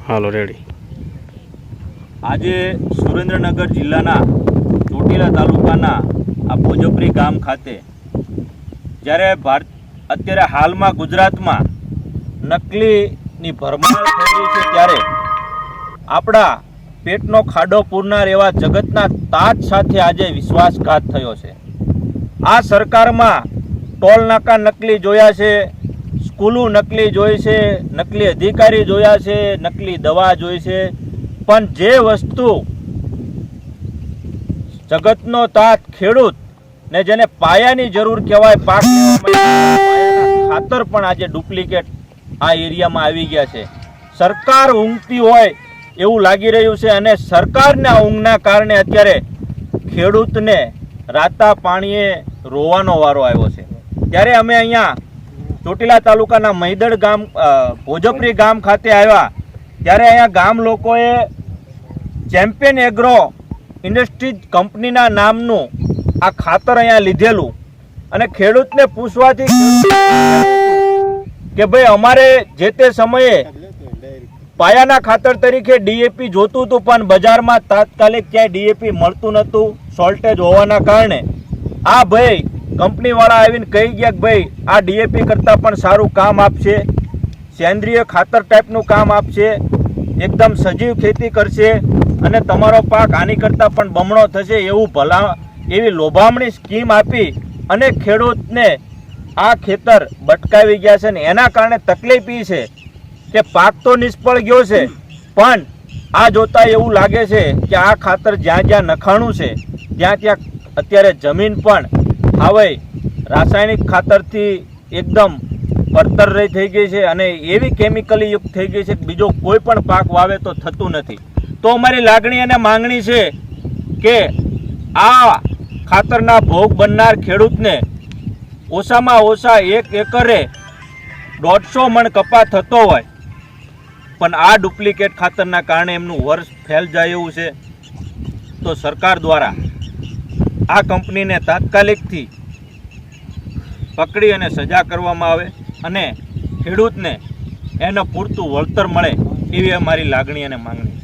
હાલો ready. આજે સુરેન્દ્રનગર જિલ્લાના ચોટીલા તાલુકાના આ ભોજપરી ગામ ખાતે જ્યારે અત્યારે હાલમાં ગુજરાતમાં નકલીની ભરમાર થઈ રહી છે ત્યારે આપણા પેટનો ખાડો પૂરનાર એવા જગતના તાજ સાથે આજે વિશ્વાસઘાત થયો છે। આ સરકારમાં ટોલ નાકા નકલી જોયા છે, સ્કૂલો નકલી જોઈ છે, નકલી અધિકારી જોયા છે, નકલી દવા જોઈ છે, પણ જે વસ્તુ જગતનો તાત ખેડૂત ને જેને પાયાની જરૂર કહેવાય પાક ખાતર પણ આજે ડુપ્લિકેટ આ એરિયામાં આવી ગયા છે। સરકાર ઊંઘતી હોય એવું લાગી રહ્યું છે અને સરકારના ઊંઘના કારણે અત્યારે ખેડૂતને રાતા પાણીએ રોવાનો વારો આવ્યો છે। ત્યારે અમે અહીંયા ચોટીલા તાલુકાના મહીદડ ગામ ભોજપરી ગામ ખાતે આવ્યા ત્યારે અહીંયા ગામ લોકોએ ચેમ્પિયન એગ્રો ઇન્ડસ્ટ્રીઝ કંપનીના નામનું આ ખાતર અહીંયા લીધેલું અને ખેડૂતને પૂછવાથી કે ભાઈ અમારે જે તે સમયે પાયાના ખાતર તરીકે ડીએપી જોતું હતું પણ બજારમાં તાત્કાલિક ક્યાંય ડીએપી મળતું નહોતું, શોર્ટેજ હોવાના કારણે આ ભાઈ કંપનીવાળા આવીને કહી ગયા કે ભાઈ આ ડીએપી કરતાં પણ સારું કામ આપશે, સેન્દ્રિય ખાતર ટાઈપનું કામ આપશે, એકદમ સજીવ ખેતી કરશે અને તમારો પાક આની કરતાં પણ બમણો થશે એવી લોભામણી સ્કીમ આપી અને ખેડૂતને આ ખેતર બટકાવી ગયા છે અને એના કારણે તકલીફ એ છે કે પાક તો નિષ્ફળ ગયો છે પણ આ જોતા એવું લાગે છે કે આ ખાતર જ્યાં જ્યાં નખાણું છે ત્યાં અત્યારે જમીન પણ હવે રાસાયણિક ખાતરથી એકદમ પડતર રહી થઈ ગઈ છે અને એવી કેમિકલી યુક્ત થઈ ગઈ છે કે બીજો કોઈ પણ પાક વાવે તો થતું નથી। તો અમારી લાગણી અને માંગણી છે કે આ ખાતરના ભોગ બનનાર ખેડૂતને ઓછામાં ઓછા 1 એકરે 150 મણ કપાસ થતો હોય પણ આ ડુપ્લિકેટ ખાતરના કારણે એમનું વર્ષ ફેલ જાય એવું છે। તો સરકાર દ્વારા આ કંપનીને તાત્કાલિકથી પકડી અને સજા કરવામાં આવે અને ખેડૂતને એનું પૂરતું વળતર મળે એવી અમારી લાગણી અને માંગણી।